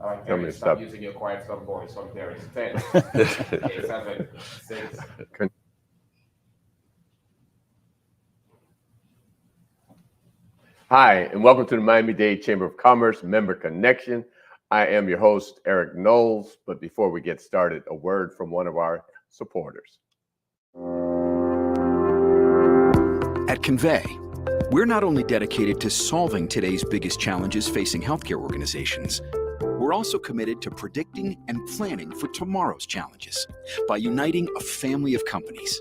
All right, Tell me Gary, to stop stop. using your quiet storm voice from there. It's 10, 8, 7, 6. Hi, and welcome to the Miami-Dade Chamber of Commerce Member Connection. I am your host, Eric Knowles. But before we get started, a word from one of our supporters. At Convey, we're not only dedicated to solving today's biggest challenges facing healthcare organizations, we're also committed to predicting and planning for tomorrow's challenges by uniting a family of companies.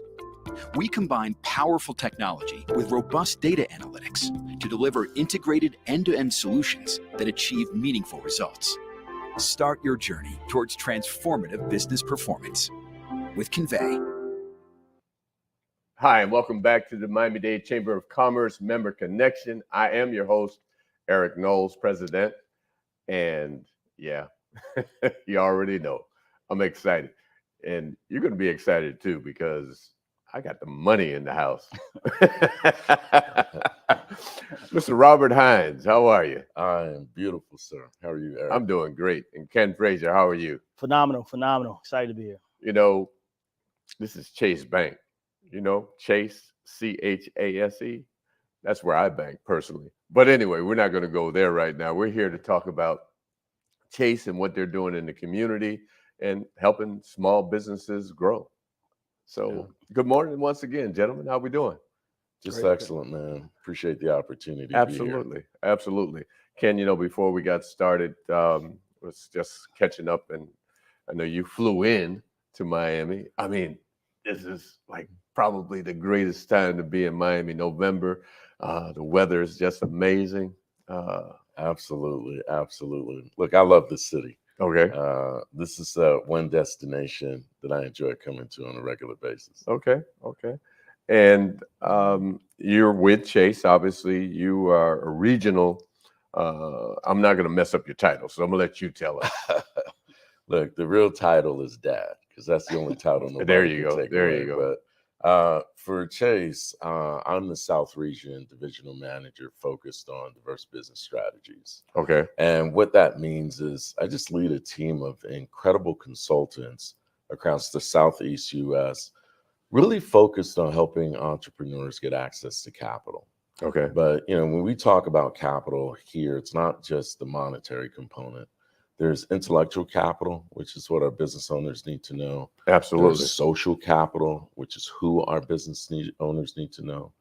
We combine powerful technology with robust data analytics to deliver integrated end-to-end solutions that achieve meaningful results. Start your journey towards transformative business performance with Convey. Hi, and welcome back to the Miami-Dade Chamber of Commerce Member Connection. I am your host, Eric Knowles, President. And yeah, you already know, I'm excited. And you're going to be excited too, because I got the money in the house. Mr. Robert Hines, how are you? I am beautiful, sir. How are you, Eric? I'm doing great. And Ken Frazier, how are you? Phenomenal. Excited to be here. You know, this is Chase Bank. You know, Chase, Chase. That's where I bank personally. But anyway, we're not going to go there right now. We're here to talk about Chase and what they're doing in the community and helping small businesses grow. So Good morning once again, gentlemen. How we doing? Just great. Excellent, man. Appreciate the opportunity. Absolutely. Absolutely. Ken, before we got started, was just catching up, and I know you flew in to Miami. I mean, this is like probably the greatest time to be in Miami, November. The weather is just amazing. Absolutely. Look, I love this city. Okay. This is one destination that I enjoy coming to on a regular basis. Okay. And you're with Chase. Obviously, you are a regional. I'm not going to mess up your title, so I'm going to let you tell us. Look, the real title is Dad, because that's the only title nobody there you can go. take There away. you go. But for Chase, I'm the South Region Divisional Manager focused on diverse business strategies. Okay. And what that means is I just lead a team of incredible consultants across the Southeast U.S., really focused on helping entrepreneurs get access to capital. Okay. But, when we talk about capital here, it's not just the monetary component. There's intellectual capital, which is what our business owners need to know. Absolutely. There's social capital, which is who our business owners need to know.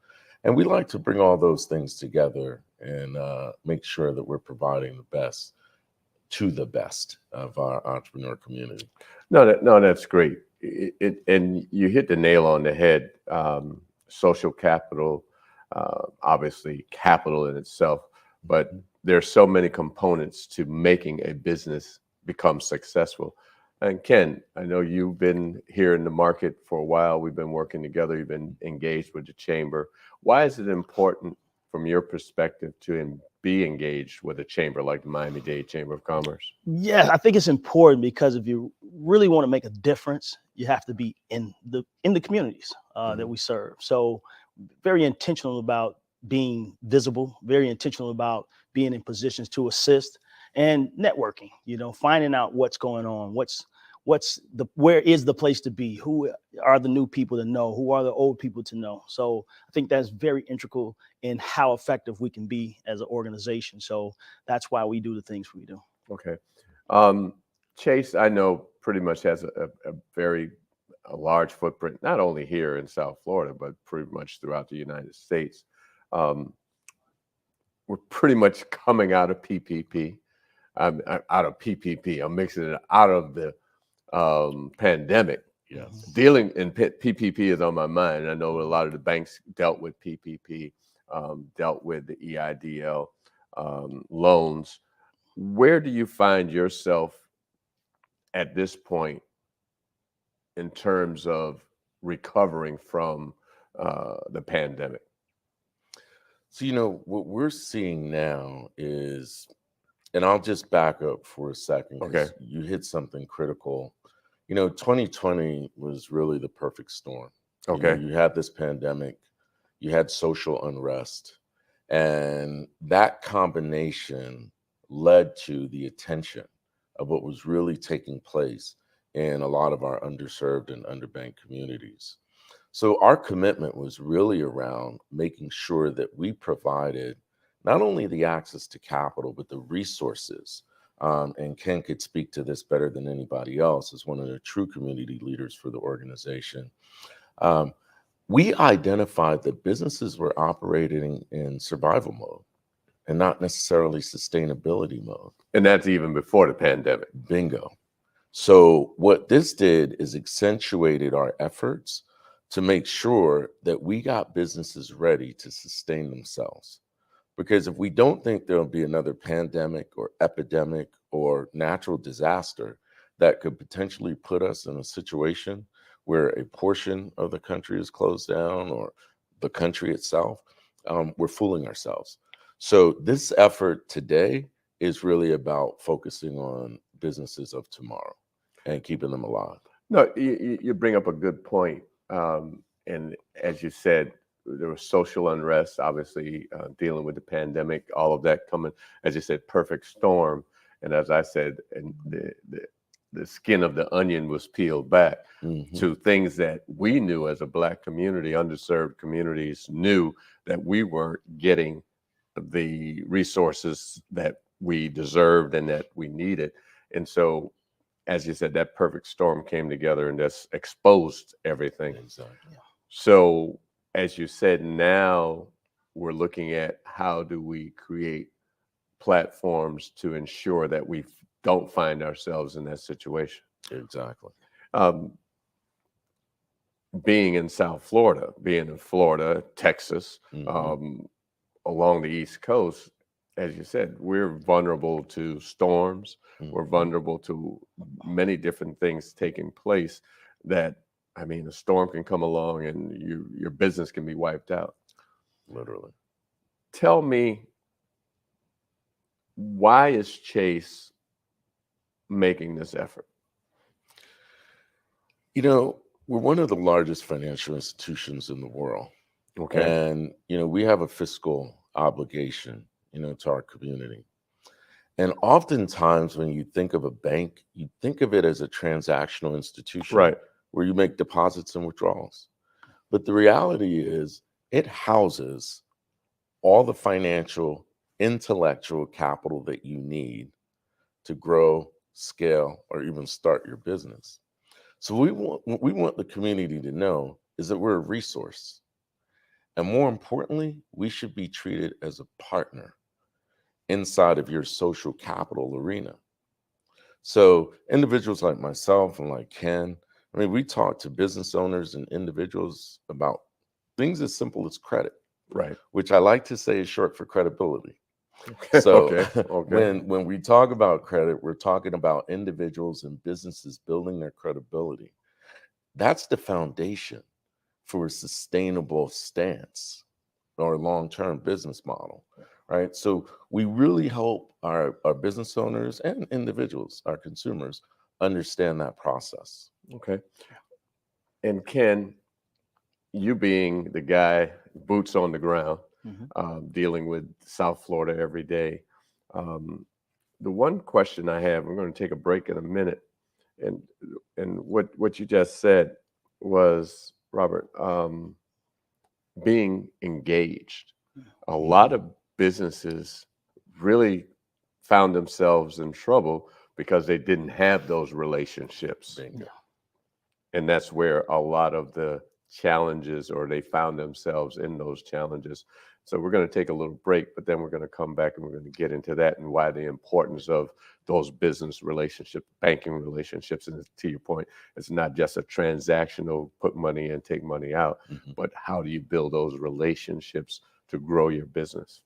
And we like to bring all those things together and make sure that we're providing the best to the best of our entrepreneur community. No, that's great. And you hit the nail on the head. Social capital, obviously capital in itself, but there's so many components to making a business become successful. And Ken, I know you've been here in the market for a while. We've been working together. You've been engaged with the chamber. Why is it important from your perspective to be engaged with a chamber like the Miami-Dade Chamber of Commerce? Yeah, I think it's important because if you really want to make a difference, you have to be in the communities that we serve. So very intentional about being visible, very intentional about being in positions to assist and networking, finding out what's going on, where is the place to be, who are the new people to know, who are the old people to know. So I think that's very integral in how effective we can be as an organization. So that's why we do the things we do. Okay. Chase, I know pretty much has a very large footprint, not only here in South Florida, but pretty much throughout the United States. We're pretty much coming out of PPP. I'm mixing it out of the pandemic. Yes. Dealing in PPP is on my mind. I know a lot of the banks dealt with PPP, dealt with the EIDL loans. Where do you find yourself at this point in terms of recovering from the pandemic? So, what we're seeing now is, and I'll just back up for a second, because you hit something critical. 2020 was really the perfect storm. Okay. You had this pandemic, you had social unrest, and that combination led to the attention of what was really taking place in a lot of our underserved and underbanked communities. So our commitment was really around making sure that we provided not only the access to capital, but the resources. And Ken could speak to this better than anybody else as one of the true community leaders for the organization. We identified that businesses were operating in survival mode and not necessarily sustainability mode. And that's even before the pandemic. Bingo. So what this did is accentuated our efforts to make sure that we got businesses ready to sustain themselves. Because if we don't think there'll be another pandemic or epidemic or natural disaster that could potentially put us in a situation where a portion of the country is closed down or the country itself, we're fooling ourselves. So this effort today is really about focusing on businesses of tomorrow and keeping them alive. No, you bring up a good point. And as you said, there was social unrest, obviously dealing with the pandemic, all of that coming, as you said, perfect storm. And as I said, and the skin of the onion was peeled back to things that we knew as a Black community, underserved communities knew that we weren't getting the resources that we deserved and that we needed. And so, as you said, that perfect storm came together and just exposed everything. Exactly. So, as you said, now we're looking at how do we create platforms to ensure that we don't find ourselves in that situation. Exactly. Being in South Florida, being in Florida, Texas, along the East Coast, as you said, we're vulnerable to storms. We're vulnerable to many different things taking place that, I mean, a storm can come along and your business can be wiped out. Literally. Tell me, why is Chase making this effort? You know, we're one of the largest financial institutions in the world. Okay. And, we have a fiscal obligation, to our community. And oftentimes when you think of a bank, you think of it as a transactional institution, Right, where you make deposits and withdrawals. But the reality is it houses all the financial, intellectual capital that you need to grow, scale, or even start your business. So what we want the community to know is that we're a resource. And more importantly, we should be treated as a partner inside of your social capital arena. So individuals like myself and like Ken, we talk to business owners and individuals about things as simple as credit, right. which I like to say is short for credibility. Okay. So Okay. when we talk about credit, we're talking about individuals and businesses building their credibility. That's the foundation for a sustainable stance or long-term business model, right? So we really help our business owners and individuals, our consumers, understand that process. Okay. And Ken, you being the guy, boots on the ground, dealing with South Florida every day. The one question I have, we're going to take a break in a minute, and what you just said was, Robert, being engaged. A lot of businesses really found themselves in trouble because they didn't have those relationships. Bingo. And that's where a lot of the challenges, or they found themselves in those challenges. So we're going to take a little break, but then we're going to come back and we're going to get into that and why the importance of those business relationships, banking relationships. And to your point, it's not just a transactional put money in, take money out, but how do you build those relationships to grow your business?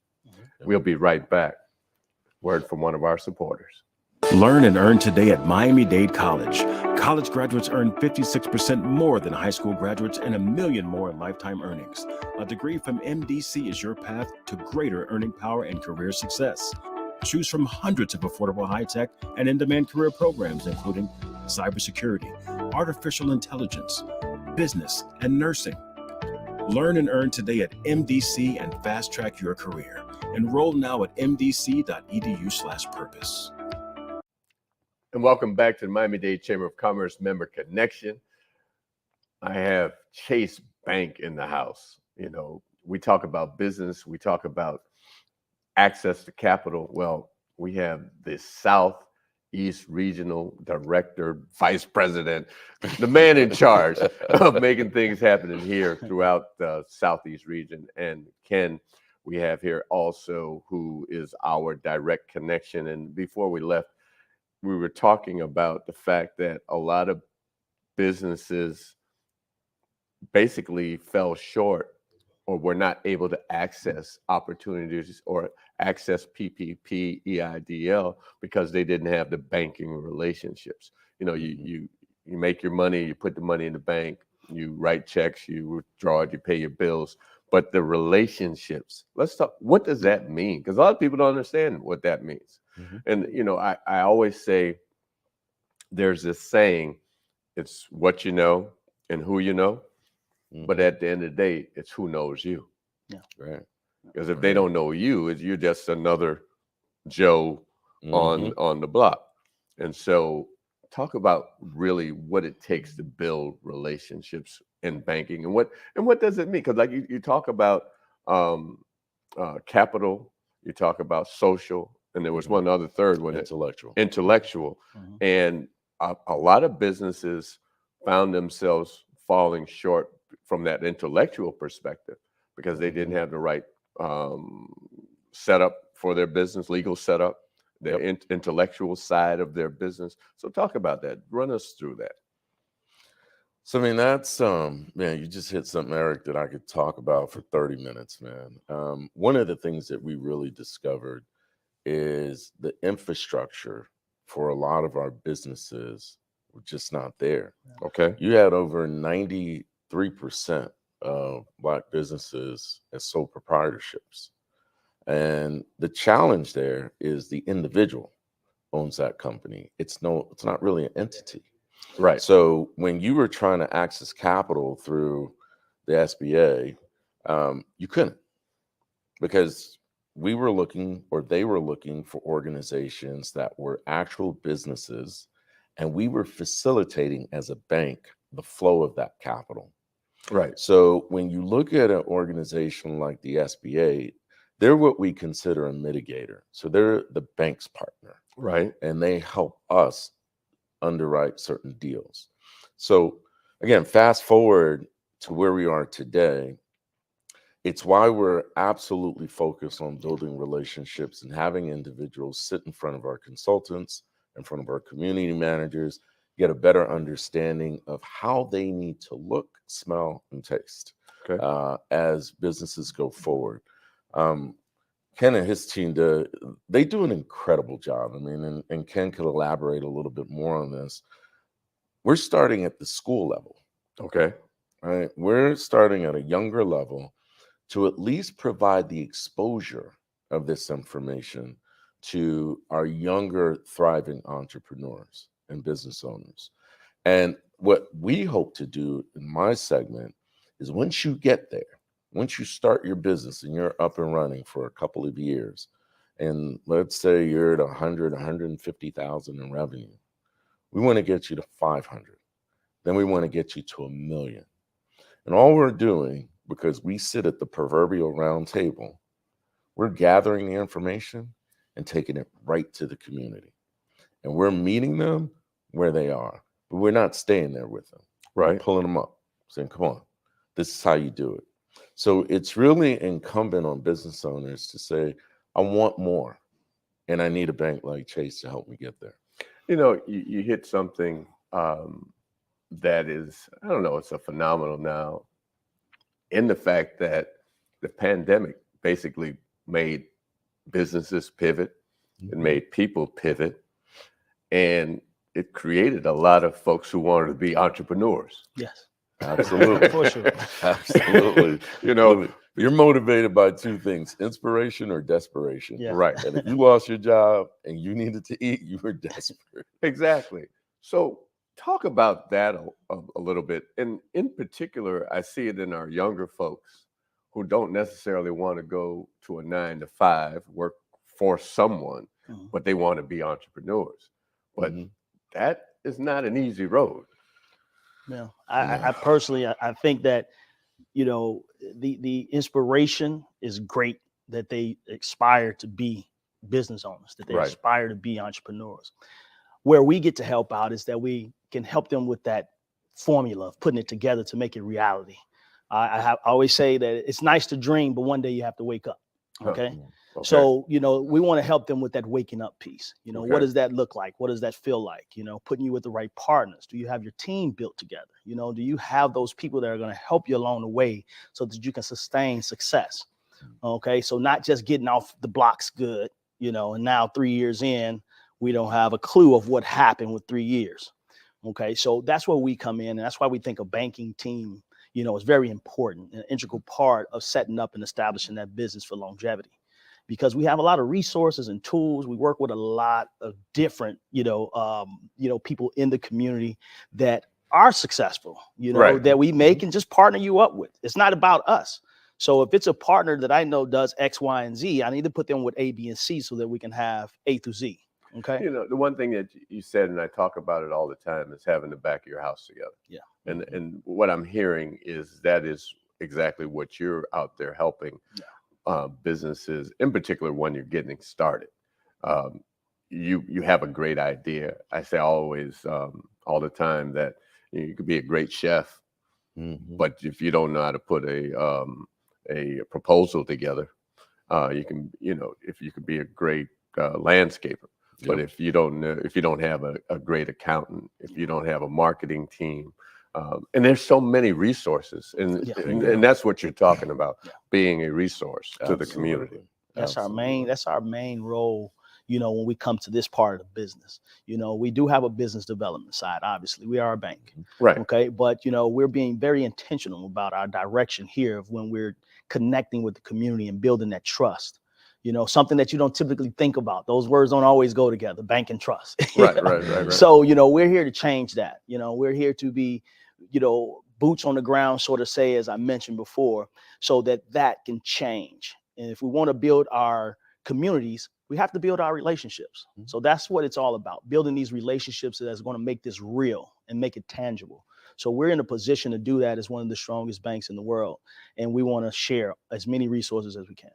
We'll be right back. Word from one of our supporters. Learn and earn today at Miami-Dade College. College graduates earn 56% more than high school graduates and $1 million more in lifetime earnings. A degree from MDC is your path to greater earning power and career success. Choose from hundreds of affordable high-tech and in-demand career programs, including cybersecurity, artificial intelligence, business, and nursing. Learn and earn today at MDC and fast-track your career. Enroll now at mdc.edu/purpose. And welcome back to the Miami-Dade Chamber of Commerce Member Connection. I have Chase Bank in the house. You know, we talk about business, we talk about access to capital. Well, we have the Southeast Regional Director, Vice President, the man in charge of making things happen in here throughout the Southeast region. And Ken, we have here also, who is our direct connection. And before we left, we were talking about the fact that a lot of businesses basically fell short or were not able to access opportunities or access PPP, EIDL because they didn't have the banking relationships. You know, you make your money, you put the money in the bank, you write checks, you withdraw it, you pay your bills. But the relationships, let's talk, what does that mean? Because a lot of people don't understand what that means. And, you know, I always say there's this saying, it's what you know and who you know. But at the end of the day, it's who knows you. Yeah. Right. Because if they don't know you, you're just another Joe on the block. And so talk about really what it takes to build relationships in banking and what does it mean? Because like you talk about capital, you talk about social, and there was one other third one, intellectual. And a lot of businesses found themselves falling short from that intellectual perspective because they didn't have the right setup for their business, legal setup, the intellectual side of their business. So talk about that. Run us through that. So, I mean, that's, man, you just hit something, Eric, that I could talk about for 30 minutes, man. One of the things that we really discovered is the infrastructure for a lot of our businesses were just not there. Okay. You had over 93% of Black businesses as sole proprietorships. And the challenge there is the individual owns that company. It's not really an entity. Right. So when you were trying to access capital through the SBA, you couldn't, because we were looking, or they were looking, for organizations that were actual businesses, and we were facilitating as a bank the flow of that capital. Right. So when you look at an organization like the SBA, they're what we consider a mitigator. So they're the bank's partner. Right. And they help us underwrite certain deals. So again, fast forward to where we are today. It's why we're absolutely focused on building relationships and having individuals sit in front of our consultants, in front of our community managers, get a better understanding of how they need to look, smell, and taste as businesses go forward. Ken and his team, they do an incredible job. I mean, and Ken could elaborate a little bit more on this. We're starting at the school level. Okay. Right? We're starting at a younger level to at least provide the exposure of this information to our younger, thriving entrepreneurs and business owners. And what we hope to do in my segment is, once you get there, once you start your business and you're up and running for a couple of years, and let's say you're at 100, 150,000 in revenue, we want to get you to 500. Then we want to get you to $1 million. And all we're doing, because we sit at the proverbial round table, we're gathering the information and taking it right to the community. And we're meeting them where they are, but we're not staying there with them. Right. We're pulling them up, saying, come on, this is how you do it. So it's really incumbent on business owners to say, I want more, and I need a bank like Chase to help me get there. You know, you hit something that is, I don't know, it's a phenomenal now, in the fact that the pandemic basically made businesses pivot, it made people pivot, and it created a lot of folks who wanted to be entrepreneurs. Yes. Absolutely. For sure. Absolutely. You know, you're motivated by two things: inspiration or desperation. Yeah. right. And if you lost your job and you needed to eat, you were desperate. Exactly. So talk about that a little bit. And in particular, I see it in our younger folks who don't necessarily want to go to a 9-to-5, work for someone, but they want to be entrepreneurs. But that is not an easy road. Yeah, I personally, I think that, you know, the inspiration is great, that they aspire to be business owners, that they Right. aspire to be entrepreneurs. Where we get to help out is that we can help them with that formula of putting it together to make it reality. I always say that it's nice to dream, but one day you have to wake up. Okay. Okay. So, you know, we want to help them with that waking up piece. You know, what Okay. does that look like? What does that feel like? You know, putting you with the right partners. Do you have your team built together? You know, do you have those people that are going to help you along the way so that you can sustain success? Okay. So not just getting off the blocks good, you know, and now 3 years in, we don't have a clue of what happened with 3 years. Okay. So that's where we come in. And that's why we think a banking team, you know, is very important, an integral part of setting up and establishing that business for longevity. Because we have a lot of resources and tools. We work with a lot of different, people in the community that are successful, you know, Right. that we may can just partner you up with. It's not about us. So if it's a partner that I know does X, Y, and Z, I need to put them with A, B, and C so that we can have A through Z. Okay. You know, the one thing that you said, and I talk about it all the time, is having the back of your house together. Yeah. And what I'm hearing is that is exactly what you're out there helping businesses, in particular when you're getting started. You have a great idea. I say always, all the time, that you could be a great chef, but if you don't know how to put a proposal together, you can, you know, if you could be a great landscaper. But if you don't know, if you don't have a great accountant, if you don't have a marketing team, and there's so many resources, and that's what you're talking about, being a resource to the community. That's our main role. You know, when we come to this part of the business, you know, we do have a business development side. Obviously, we are a bank, Right? Okay, but you know, we're being very intentional about our direction here of when we're connecting with the community and building that trust. You know, something that you don't typically think about. Those words don't always go together, bank and trust. Right. So, you know, we're here to change that. You know, we're here to be, you know, boots on the ground, sort of say, as I mentioned before, so that can change. And if we want to build our communities, we have to build our relationships. So that's what it's all about, building these relationships that's going to make this real and make it tangible. So we're in a position to do that as one of the strongest banks in the world. And we want to share as many resources as we can.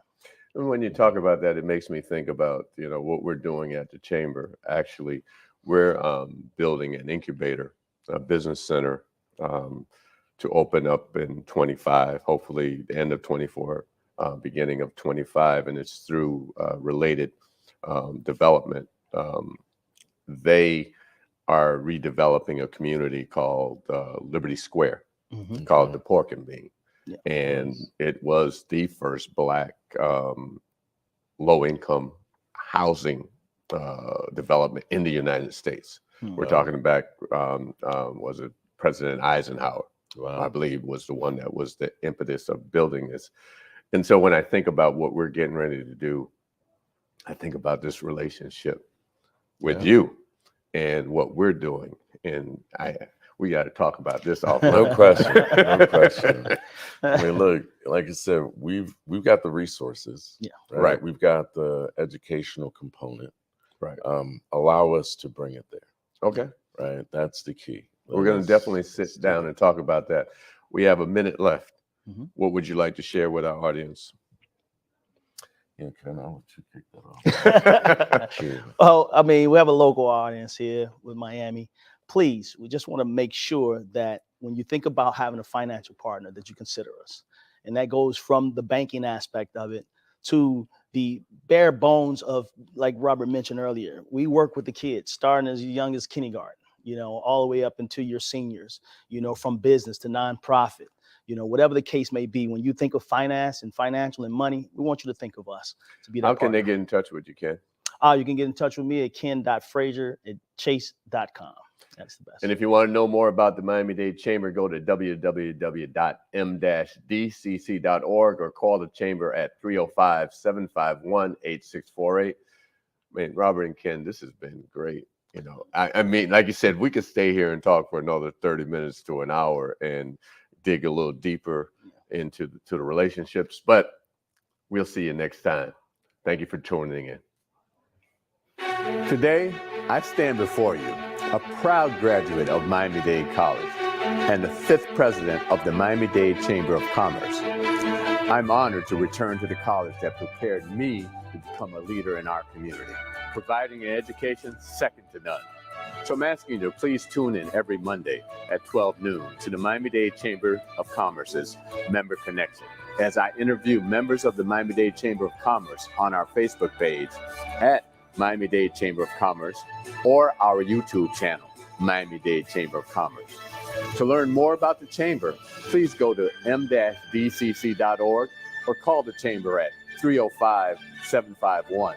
And when you talk about that, it makes me think about, you know, what we're doing at the chamber. Actually, we're building an incubator, a business center, to open up in 25, hopefully the end of 24, beginning of 25, and it's through related development. They are redeveloping a community called Liberty Square, called the Pork and Bean. And it was the first Black low-income housing development in the United States. We're talking back, was it President Eisenhower? I believe was the one that was the impetus of building this. And so when I think about what we're getting ready to do, I think about this relationship with you and what we're doing. And we got to talk about this offline. No question. No question. I mean, look, like I said, we've got the resources. Yeah. Right. We've got the educational component. Right. Allow us to bring it there. Okay. Right. That's the key. We're going to definitely sit down and talk about that. We have a minute left. What would you like to share with our audience? Yeah, Ken, I'll let you kick that off. Sure. Well, I mean, we have a local audience here with Miami. Please, we just want to make sure that when you think about having a financial partner, that you consider us. And that goes from the banking aspect of it to the bare bones of, like Robert mentioned earlier, we work with the kids starting as young as kindergarten, you know, all the way up into your seniors, you know, from business to nonprofit, you know, whatever the case may be. When you think of finance and financial and money, we want you to think of us to be that How can partner. they get in touch with you, Ken? You can get in touch with me at ken.frazier@chase.com. That's the best. And if you want to know more about the Miami-Dade Chamber, go to www.m-dcc.org or call the chamber at 305-751-8648. I mean, Robert and Ken, this has been great. You know, I mean, like you said, we could stay here and talk for another 30 minutes to an hour and dig a little deeper into the relationships, but we'll see you next time. Thank you for tuning in. Today, I stand before you a proud graduate of Miami-Dade College and the 5th president of the Miami-Dade Chamber of Commerce. I'm honored to return to the college that prepared me to become a leader in our community, providing an education second to none. So I'm asking you to please tune in every Monday at 12 noon to the Miami-Dade Chamber of Commerce's Member Connection, as I interview members of the Miami-Dade Chamber of Commerce on our Facebook page at Miami-Dade Chamber of Commerce or our YouTube channel, Miami-Dade Chamber of Commerce. To learn more about the Chamber, please go to m-dcc.org or call the Chamber at 305-751